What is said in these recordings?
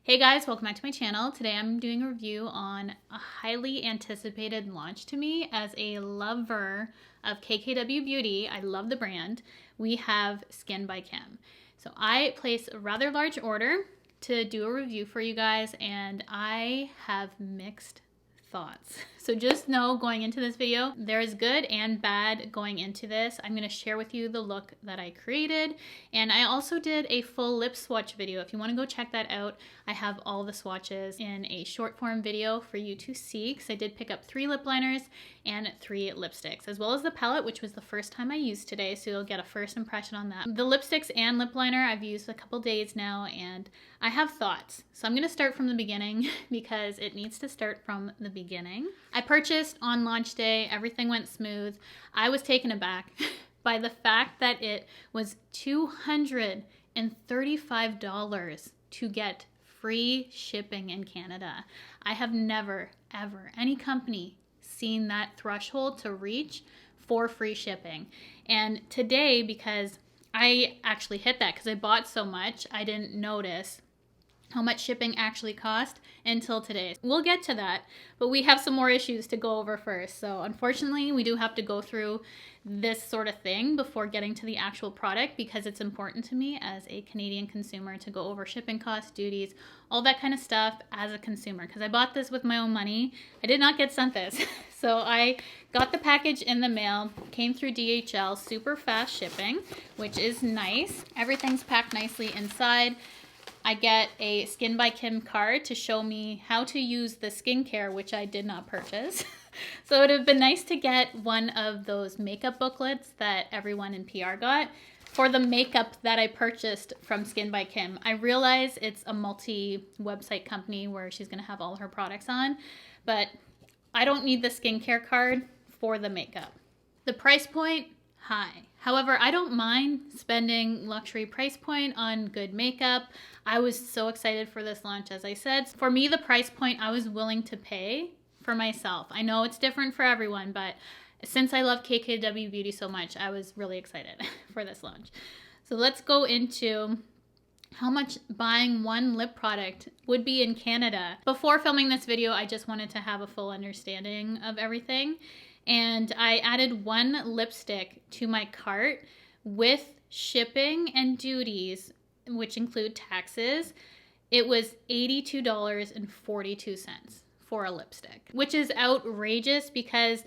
Hey guys, welcome back to my channel. Today I'm doing a review on a highly anticipated launch to me as a lover of KKW Beauty. I love the brand. We have Skkn by Kim. So I placed a rather large order to do a review for you guys, and I have mixed thoughts. So just know going into this video, there is good and bad going into this. I'm going to share with you the look that I created, and I also did a full lip swatch video. If you want to go check that out, I have all the swatches in a short form video for you to see, because I did pick up 3 lip liners and 3 lipsticks, as well as the palette, which was the first time I used today, so you'll get a first impression on that. The lipsticks and lip liner I've used a couple days now, and I have thoughts. So I'm going to start from the beginning because it needs to start from the beginning. I purchased on launch day. Everything went smooth. I was taken aback by the fact that it was $235 to get free shipping in Canada. I have never, ever, any company seen that threshold to reach for free shipping. And today, because I actually hit that because I bought so much, I didn't notice how much shipping actually cost until today. We'll get to that, but we have some more issues to go over first. So unfortunately, we do have to go through this sort of thing before getting to the actual product, because it's important to me as a Canadian consumer to go over shipping costs, duties, all that kind of stuff as a consumer, because I bought this with my own money. I did not get sent this. So I got the package in the mail, came through DHL, super fast shipping, which is nice. Everything's packed nicely inside. I get a Skkn by Kim card to show me how to use the skincare, which I did not purchase. So it would have been nice to get one of those makeup booklets that everyone in PR got for the makeup that I purchased from Skkn by Kim. I realize it's a multi-website company where she's going to have all her products on, but I don't need the skincare card for the makeup. The price point, high. However, I don't mind spending luxury price point on good makeup. I was so excited for this launch, as I said. For me, the price point I was willing to pay for myself. I know it's different for everyone, but since I love KKW Beauty so much, I was really excited for this launch. So let's go into how much buying one lip product would be in Canada. Before filming this video, I just wanted to have a full understanding of everything. And I added 1 lipstick to my cart with shipping and duties, which include taxes. It was $82.42 for a lipstick, which is outrageous because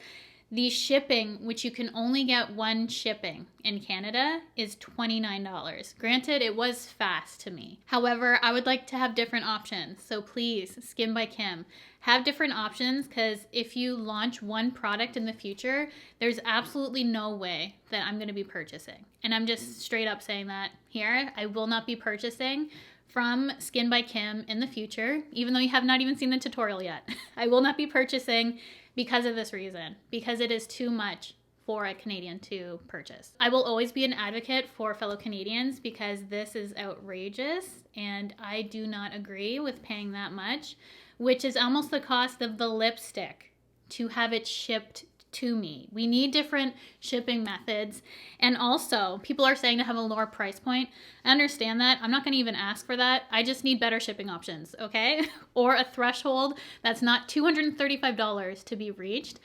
the shipping, which you can only get 1 shipping in Canada, is $29. Granted, it was fast to me. However, I would like to have different options. So please, Skkn by Kim, have different options, because if you launch one product in the future, there's absolutely no way that I'm going to be purchasing. And I'm just straight up saying that here. I will not be purchasing from Skkn by Kim in the future, even though you have not even seen the tutorial yet. I will not be purchasing because of this reason, because it is too much for a Canadian to purchase. I will always be an advocate for fellow Canadians because this is outrageous and I do not agree with paying that much, which is almost the cost of the lipstick to have it shipped to me. We need different shipping methods. And also, people are saying to have a lower price point. I understand that. I'm not going to even ask for that. I just need better shipping options, okay? Or a threshold that's not $235 to be reached.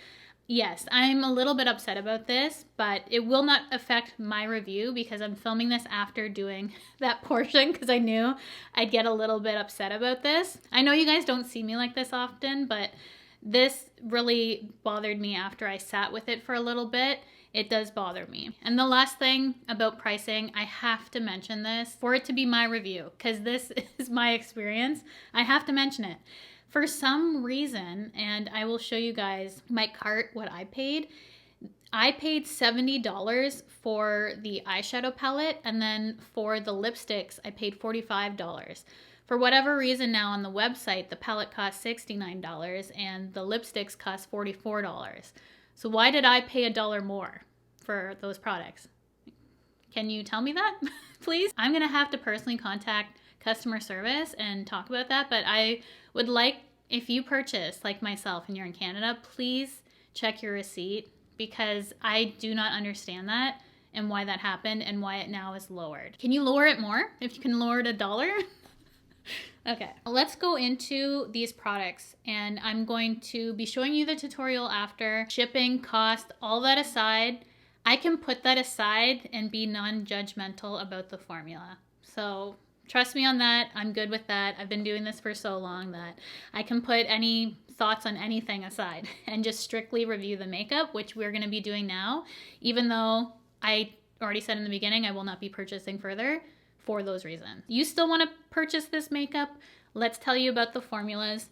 Yes, I'm a little bit upset about this, but it will not affect my review because I'm filming this after doing that portion because I knew I'd get a little bit upset about this. I know you guys don't see me like this often, but this really bothered me after I sat with it for a little bit. It does bother me. And the last thing about pricing, I have to mention this for it to be my review, because this is my experience. I have to mention it. For some reason, and I will show you guys my cart, what I paid. I paid $70 for the eyeshadow palette, and then for the lipsticks, I paid $45. For whatever reason now on the website, the palette costs $69 and the lipsticks cost $44. So why did I pay $1 more for those products? Can you tell me that, please? I'm gonna have to personally contact customer service and talk about that, but I would like, if you purchase like myself and you're in Canada, please check your receipt, because I do not understand that and why that happened and why it now is lowered. Can you lower it more? If you can lower it $1? Okay, let's go into these products, and I'm going to be showing you the tutorial after. Shipping, cost, all that aside, I can put that aside and be non-judgmental about the formula. So trust me on that. I'm good with that. I've been doing this for so long that I can put any thoughts on anything aside and just strictly review the makeup, which we're going to be doing now, even though I already said in the beginning I will not be purchasing further for those reasons. You still want to purchase this makeup? Let's tell you about the formulas.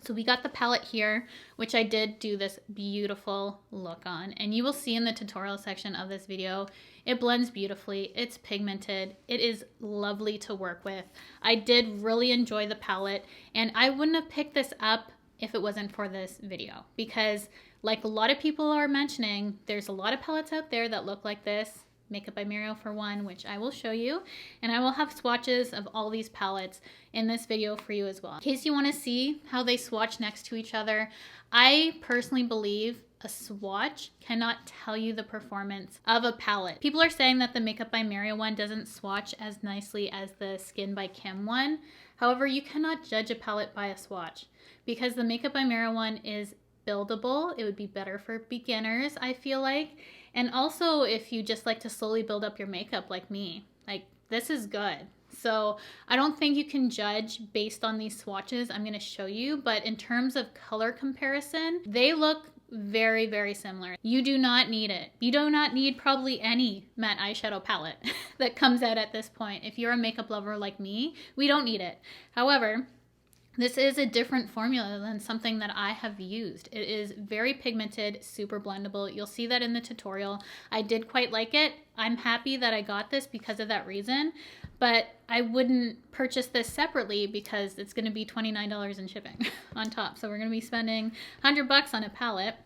So we got the palette here, which I did do this beautiful look on, and you will see in the tutorial section of this video, it blends beautifully, it's pigmented, it is lovely to work with. I did really enjoy the palette, and I wouldn't have picked this up if it wasn't for this video, because like a lot of people are mentioning, there's a lot of palettes out there that look like this. MakeupByCheryl for one, which I will show you, and I will have swatches of all these palettes in this video for you as well. In case you want to see how they swatch next to each other, I personally believe a swatch cannot tell you the performance of a palette. People are saying that the MakeupByCheryl one doesn't swatch as nicely as the Skkn by Kim one. However, you cannot judge a palette by a swatch because the MakeupByCheryl one is buildable. It would be better for beginners, I feel like. And also if you just like to slowly build up your makeup like me, like this is good. So I don't think you can judge based on these swatches I'm going to show you, but in terms of color comparison, they look very, very similar. You do not need it. You do not need probably any matte eyeshadow palette that comes out at this point. If you're a makeup lover like me, we don't need it. However, this is a different formula than something that I have used. It is very pigmented, super blendable. You'll see that in the tutorial. I did quite like it. I'm happy that I got this because of that reason, but I wouldn't purchase this separately because it's gonna be $29 in shipping on top. So we're gonna be spending 100 bucks on a palette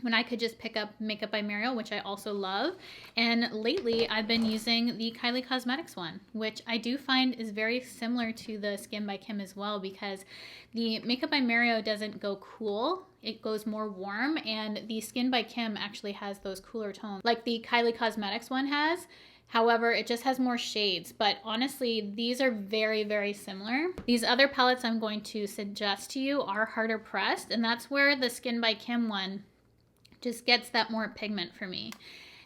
when I could just pick up MakeupByCheryl, which I also love. And lately I've been using the Kylie Cosmetics one, which I do find is very similar to the Skkn by Kim as well, because the MakeupByCheryl doesn't go cool, it goes more warm, and the Skkn by Kim actually has those cooler tones like the Kylie Cosmetics one has. However, it just has more shades, but honestly, these are very, very similar. These other palettes I'm going to suggest to you are harder pressed, and that's where the Skkn by Kim one just gets that more pigment for me.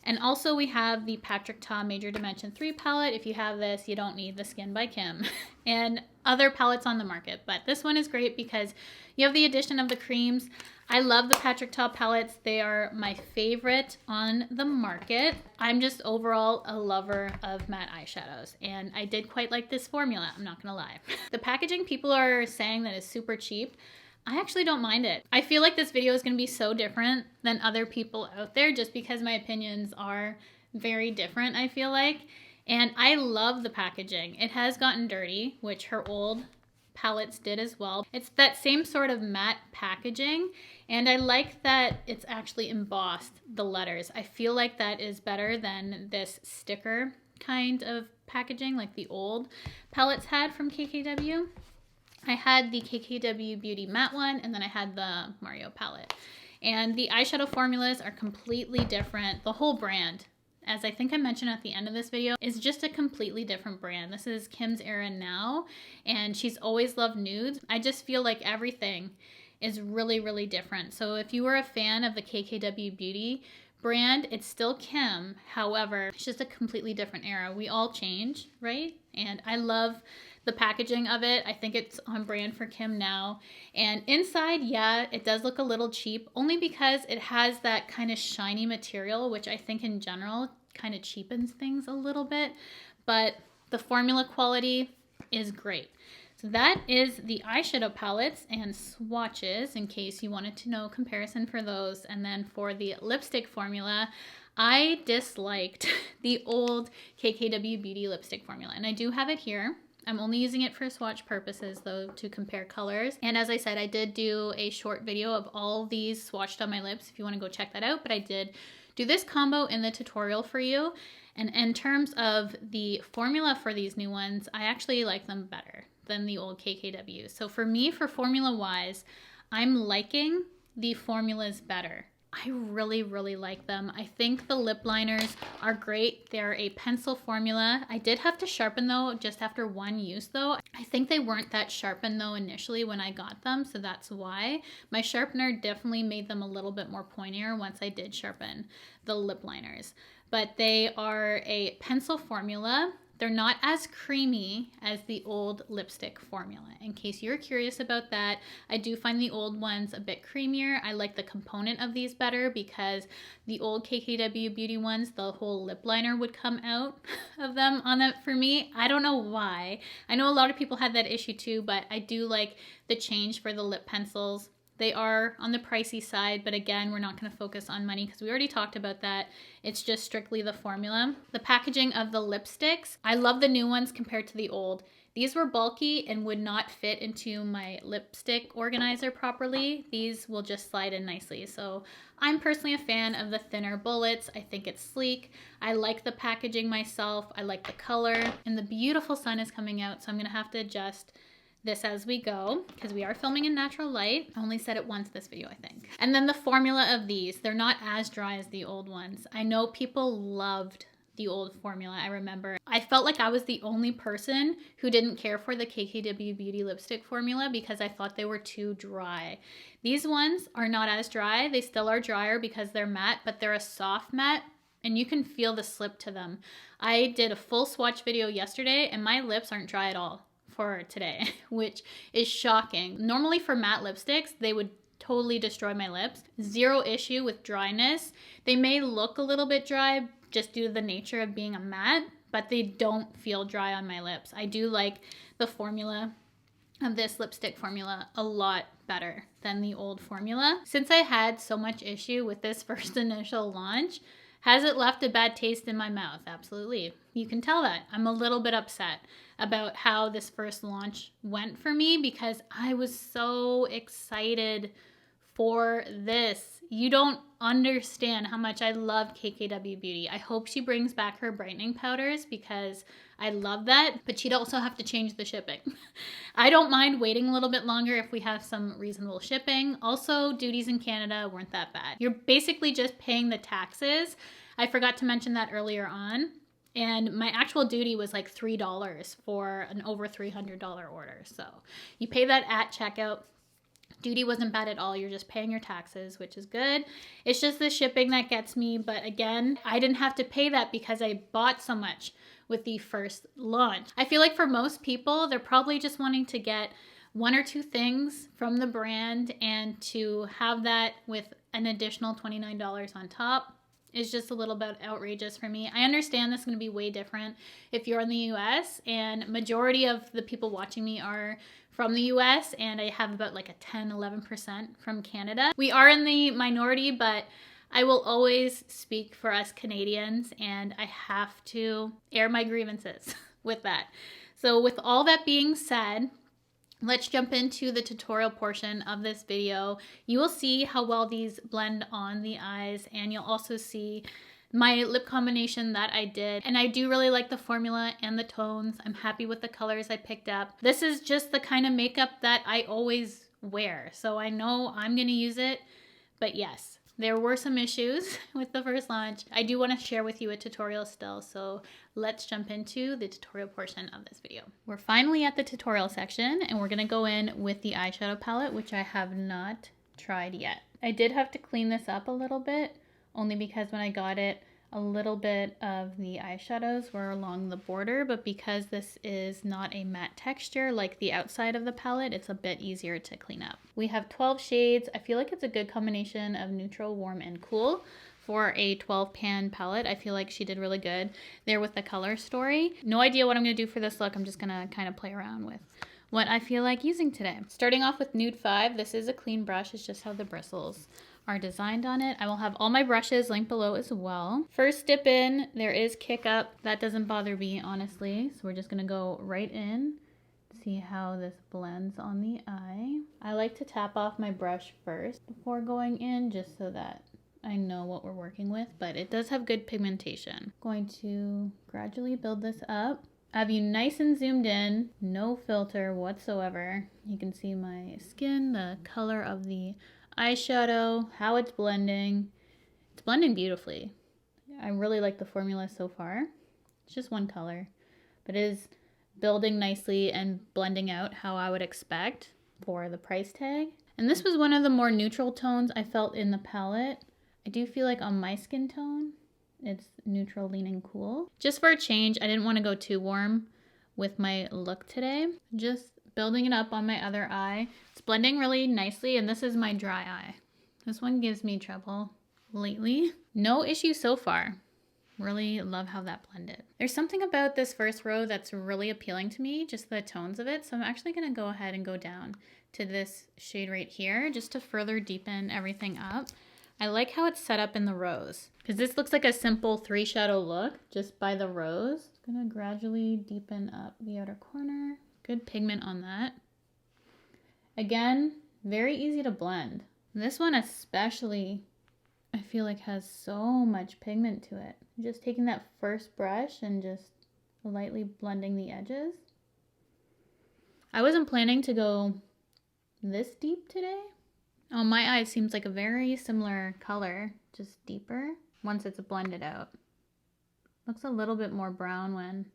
And also we have the Patrick Ta Major Dimension 3 palette. If you have this, you don't need the Skkn by Kim and other palettes on the market. But this one is great because you have the addition of the creams. I love the Patrick Ta palettes. They are my favorite on the market. I'm just overall a lover of matte eyeshadows, and I did quite like this formula, I'm not gonna lie. The packaging, people are saying that is super cheap. I actually don't mind it. I feel like this video is going to be so different than other people out there just because my opinions are very different, I feel like. And I love the packaging. It has gotten dirty, which her old palettes did as well. It's that same sort of matte packaging, and I like that it's actually embossed, the letters. I feel like that is better than this sticker kind of packaging like the old palettes had from KKW. I had the KKW Beauty Matte one, and then I had the Mario palette. And the eyeshadow formulas are completely different. The whole brand, as I think I mentioned at the end of this video, is just a completely different brand. This is Kim's era now, and she's always loved nudes. I just feel like everything is really, really different. So if you were a fan of the KKW Beauty brand, it's still Kim. However, it's just a completely different era. We all change, right? And I love the packaging of it. I think it's on brand for Kim now. And inside, yeah, it does look a little cheap, only because it has that kind of shiny material, which I think in general kind of cheapens things a little bit. But the formula quality is great. So that is the eyeshadow palettes and swatches, in case you wanted to know comparison for those. And then for the lipstick formula, I disliked the old KKW Beauty lipstick formula, and I do have it here. I'm only using it for swatch purposes though, to compare colors. And as I said, I did do a short video of all these swatched on my lips if you want to go check that out, but I did do this combo in the tutorial for you. And in terms of the formula for these new ones, I actually like them better than the old KKW. So for me, for formula wise, I'm liking the formulas better. I really, really like them. I think the lip liners are great. They're a pencil formula. I did have to sharpen though, just after one use though. I think they weren't that sharpened though initially when I got them, so that's why. My sharpener definitely made them a little bit more pointier once I did sharpen the lip liners. But they are a pencil formula. They're not as creamy as the old lipstick formula. In case you're curious about that, I do find the old ones a bit creamier. I like the component of these better because the old KKW Beauty ones, the whole lip liner would come out of them on it for me. I don't know why. I know a lot of people had that issue too, but I do like the change for the lip pencils. They are on the pricey side, but again, we're not going to focus on money because we already talked about that. It's just strictly the formula. The packaging of the lipsticks, I love the new ones compared to the old. These were bulky and would not fit into my lipstick organizer properly. These will just slide in nicely. So I'm personally a fan of the thinner bullets. I think it's sleek. I like the packaging myself. I like the color. And the beautiful sun is coming out, so I'm going to have to adjust this as we go because we are filming in natural light. I only said it once this video, I think. And then the formula of these, they're not as dry as the old ones. I know people loved the old formula. I remember I felt like I was the only person who didn't care for the KKW Beauty lipstick formula because I thought they were too dry. These ones are not as dry. They still are drier because they're matte, but they're a soft matte and you can feel the slip to them. I did a full swatch video yesterday and my lips aren't dry at all for today, which is shocking. Normally for matte lipsticks, they would totally destroy my lips. Zero issue with dryness. They may look a little bit dry just due to the nature of being a matte, but they don't feel dry on my lips. I do like the formula of this lipstick formula a lot better than the old formula. Since I had so much issue with this first initial launch, has it left a bad taste in my mouth? Absolutely. You can tell that. I'm a little bit upset about how this first launch went for me because I was so excited for this. You don't understand how much I love KKW Beauty. I hope she brings back her brightening powders because I love that, but she'd also have to change the shipping. I don't mind waiting a little bit longer if we have some reasonable shipping. Also, duties in Canada weren't that bad. You're basically just paying the taxes. I forgot to mention that earlier on. And my actual duty was like $3 for an over $300 order. So you pay that at checkout. Duty wasn't bad at all. You're just paying your taxes, which is good. It's just the shipping that gets me. But again, I didn't have to pay that because I bought so much with the first launch. I feel like for most people, they're probably just wanting to get one or two things from the brand, and to have that with an additional $29 on top is just a little bit outrageous for me. I understand this is going to be way different if you're in the US, and majority of the people watching me are from the US, and I have about like a 10-11% from Canada. We are in the minority, but I will always speak for us Canadians, and I have to air my grievances with that. So with all that being said, let's jump into the tutorial portion of this video. You will see how well these blend on the eyes, and you'll also see my lip combination that I did. And I do really like the formula and the tones. I'm happy with the colors I picked up. This is just the kind of makeup that I always wear, so I know I'm gonna use it. But yes, there were some issues with the first launch. I do want to share with you a tutorial still, so let's jump into the tutorial portion of this video. We're finally at the tutorial section, and we're going to go in with the eyeshadow palette, which I have not tried yet. I did have to clean this up a little bit, only because when I got it, a little bit of the eyeshadows were along the border, but because this is not a matte texture like the outside of the palette, it's a bit easier to clean up. We have 12 shades. I feel like it's a good combination of neutral, warm, and cool for a 12 pan palette. I feel like she did really good there with the color story. No idea what I'm going to do for this look. I'm just going to kind of play around with what I feel like using today. Starting off with Nude 5. This is a clean brush. It's just how the bristles are designed on it. I will have all my brushes linked below as well. First dip in, there is kick up. That doesn't bother me, honestly. So we're just gonna go right in, see how this blends on the eye. I like to tap off my brush first before going in, just so that I know what we're working with, but it does have good pigmentation. Going to gradually build this up. I have you nice and zoomed in, no filter whatsoever. You can see my skin, the color of the eyeshadow, how it's blending. It's blending beautifully. I really like the formula so far. It's just one color, but it is building nicely and blending out how I would expect for the price tag. And this was one of the more neutral tones I felt in the palette. I do feel like on my skin tone, it's neutral leaning cool. Just for a change, I didn't want to go too warm with my look today. Just building it up on my other eye. It's blending really nicely, and this is my dry eye. This one gives me trouble lately. No issue so far. Really love how that blended. There's something about this first row that's really appealing to me, just the tones of it. So I'm actually gonna go ahead and go down to this shade right here just to further deepen everything up. I like how it's set up in the rows because this looks like a simple 3 shadow look just by the rows. It's gonna gradually deepen up the outer corner. Good pigment on that. Again, very easy to blend. This one especially, I feel like has so much pigment to it. Just taking that first brush and just lightly blending the edges. I wasn't planning to go this deep today. Oh, my eye seems like a very similar color, just deeper once it's blended out. Looks a little bit more brown when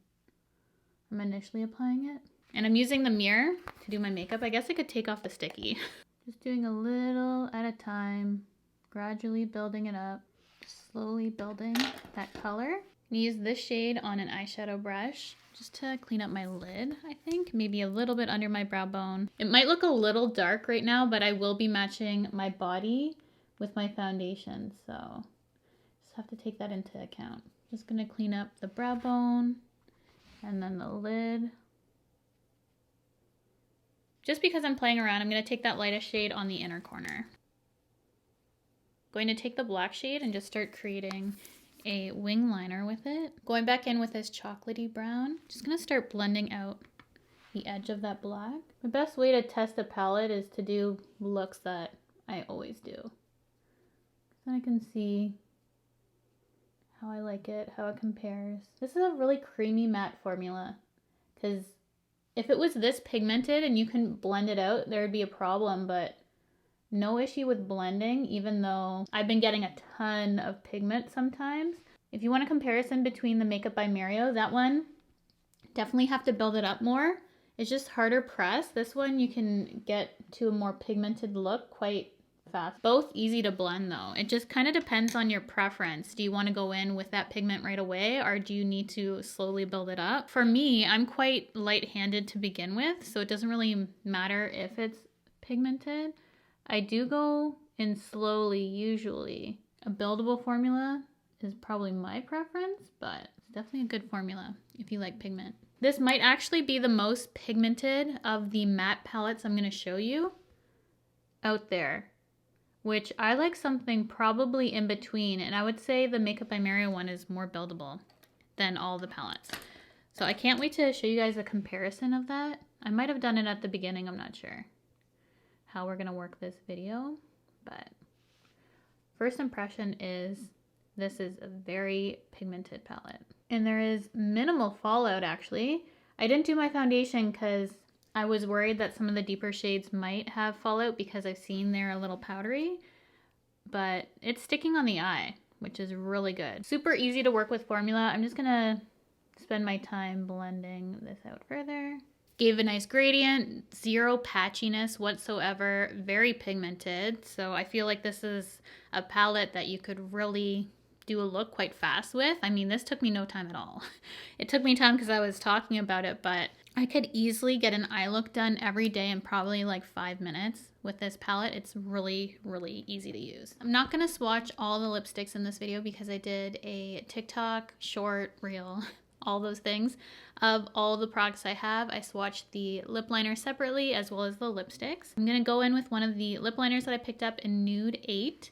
I'm initially applying it. And I'm using the mirror to do my makeup. I guess I could take off the sticky. Just doing a little at a time, gradually building it up, slowly building that color. I'm gonna use this shade on an eyeshadow brush just to clean up my lid, I think. Maybe a little bit under my brow bone. It might look a little dark right now, but I will be matching my body with my foundation, so just have to take that into account. Just gonna clean up the brow bone and then the lid. Just because I'm playing around, I'm gonna take that lightest shade on the inner corner. Going to take the black shade and just start creating a wing liner with it. Going back in with this chocolatey brown. Just gonna start blending out the edge of that black. The best way to test a palette is to do looks that I always do. Then I can see how I like it, how it compares. This is a really creamy matte formula because if it was this pigmented and you couldn't blend it out, there would be a problem, but no issue with blending, even though I've been getting a ton of pigment sometimes. If you want a comparison between the Makeup by Mario, that one, definitely have to build it up more. It's just harder press. This one you can get to a more pigmented look quite fast. Both easy to blend though. It just kind of depends on your preference. Do you want to go in with that pigment right away or do you need to slowly build it up? For me, I'm quite light-handed to begin with, so it doesn't really matter if it's pigmented. I do go in slowly usually. A buildable formula is probably my preference, but it's definitely a good formula if you like pigment. This might actually be the most pigmented of the matte palettes I'm going to show you out there, which I like something probably in between, and I would say the Makeup by Mario one is more buildable than all the palettes. So I can't wait to show you guys a comparison of that. I might have done it at the beginning, I'm not sure how we're gonna work this video, but first impression is this is a very pigmented palette. And there is minimal fallout actually. I didn't do my foundation because I was worried that some of the deeper shades might have fallout because I've seen they're a little powdery, but it's sticking on the eye, which is really good. Super easy to work with formula. I'm just gonna spend my time blending this out further. Gave a nice gradient, zero patchiness whatsoever, very pigmented. So I feel like this is a palette that you could really do a look quite fast with. I mean, this took me no time at all. It took me time because I was talking about it, but I could easily get an eye look done every day in probably like 5 minutes with this palette. It's really, really easy to use. I'm not gonna swatch all the lipsticks in this video because I did a TikTok, short, reel, all those things of all the products I have. I swatched the lip liner separately as well as the lipsticks. I'm gonna go in with one of the lip liners that I picked up in Nude 8.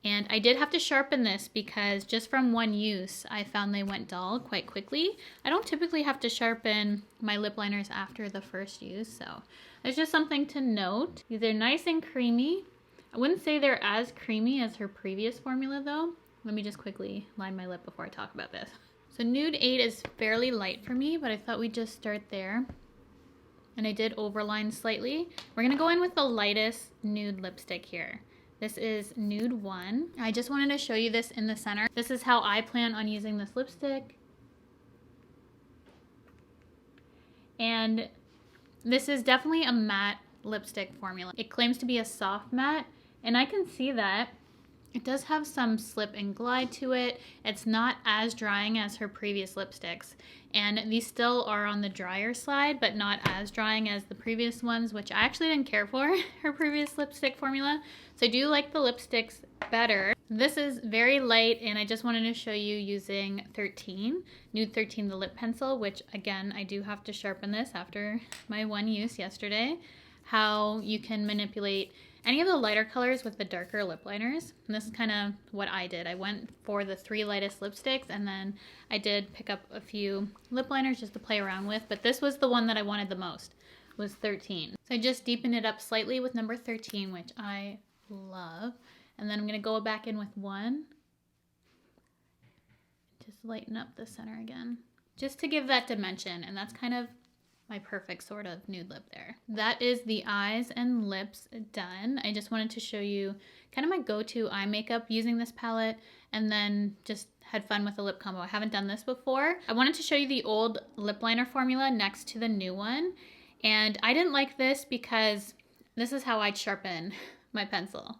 And I did have to sharpen this because just from one use, I found they went dull quite quickly. I don't typically have to sharpen my lip liners after the first use, so there's just something to note. These are nice and creamy. I wouldn't say they're as creamy as her previous formula though. Let me just quickly line my lip before I talk about this. So Nude 8 is fairly light for me, but I thought we'd just start there. And I did overline slightly. We're gonna go in with the lightest nude lipstick here. This is Nude 1. I just wanted to show you this in the center. This is how I plan on using this lipstick. And this is definitely a matte lipstick formula. It claims to be a soft matte, and I can see that. It does have some slip and glide to it. It's not as drying as her previous lipsticks. And these still are on the drier side, but not as drying as the previous ones, which I actually didn't care for, her previous lipstick formula. So I do like the lipsticks better. This is very light, and I just wanted to show you using 13, Nude 13, the lip pencil, which again, I do have to sharpen this after my one use yesterday, how you can manipulate any of the lighter colors with the darker lip liners. And this is kind of what I did. I went for the 3 lightest lipsticks, and then I did pick up a few lip liners just to play around with, but this was the one that I wanted the most, was 13. So I just deepened it up slightly with number 13, which I love. And then I'm gonna go back in with 1. Just lighten up the center again, just to give that dimension, and that's kind of my perfect sort of nude lip there. That is the eyes and lips done. I just wanted to show you kind of my go-to eye makeup using this palette, and then just had fun with the lip combo. I haven't done this before. I wanted to show you the old lip liner formula next to the new one, and I didn't like this because this is how I'd sharpen my pencil.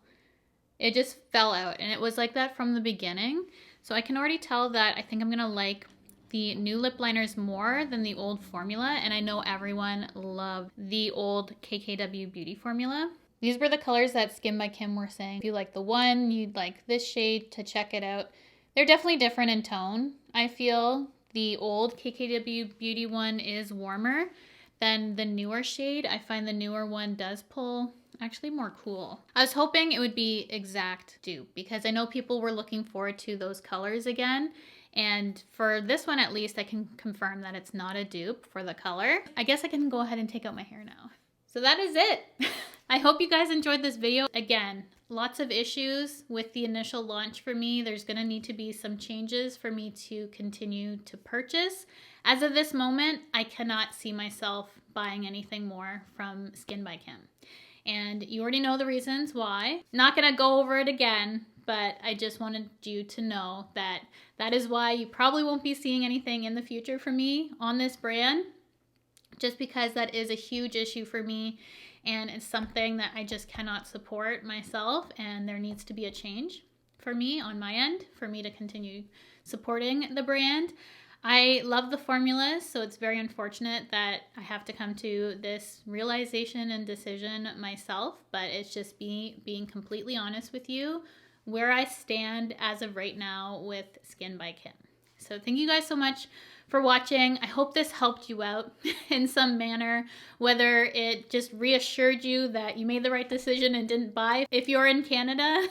It just fell out, and it was like that from the beginning. So I can already tell that I think I'm gonna like the new lip liners more than the old formula, and I know everyone loved the old KKW Beauty formula. These were the colors that Skkn by Kim were saying. If you like the one, you'd like this shade to check it out. They're definitely different in tone. I feel the old KKW Beauty one is warmer than the newer shade. I find the newer one does pull actually more cool. I was hoping it would be exact dupe because I know people were looking forward to those colors again. And for this one, at least, I can confirm that it's not a dupe for the color. I guess I can go ahead and take out my hair now. So that is it. I hope you guys enjoyed this video. Again, lots of issues with the initial launch for me. There's gonna need to be some changes for me to continue to purchase. As of this moment, I cannot see myself buying anything more from Skkn by Kim. And you already know the reasons why. Not gonna go over it again, but I just wanted you to know that that is why you probably won't be seeing anything in the future from me on this brand, just because that is a huge issue for me, and it's something that I just cannot support myself, and there needs to be a change for me on my end for me to continue supporting the brand. I love the formulas, so it's very unfortunate that I have to come to this realization and decision myself, but it's just being completely honest with you where I stand as of right now with Skkn by Kim. So thank you guys so much for watching. I hope this helped you out in some manner, whether it just reassured you that you made the right decision and didn't buy if you're in Canada,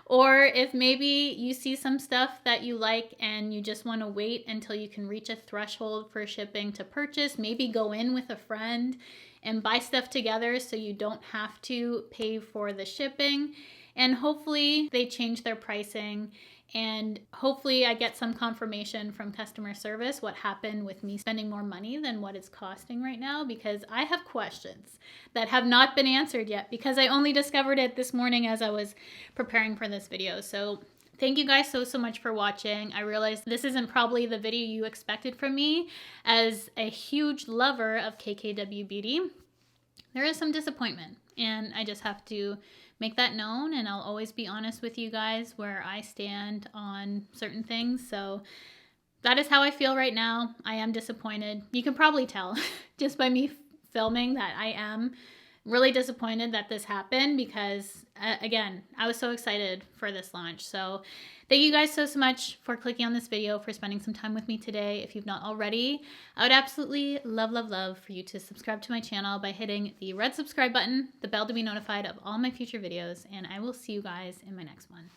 or if maybe you see some stuff that you like and you just want to wait until you can reach a threshold for shipping to purchase. Maybe go in with a friend and buy stuff together so you don't have to pay for the shipping. And hopefully they change their pricing, and hopefully I get some confirmation from customer service what happened with me spending more money than what it's costing right now, because I have questions that have not been answered yet because I only discovered it this morning as I was preparing for this video. So thank you guys so much for watching. I realize this isn't probably the video you expected from me. As a huge lover of KKW Beauty, there is some disappointment, and I just have to make that known, and I'll always be honest with you guys where I stand on certain things. So that is how I feel right now. I am disappointed. You can probably tell just by me filming that I am really disappointed that this happened, because again, I was so excited for this launch. So thank you guys so much for clicking on this video, for spending some time with me today. If you've not already, I would absolutely love for you to subscribe to my channel by hitting the red subscribe button, the bell to be notified of all my future videos, and I will see you guys in my next one.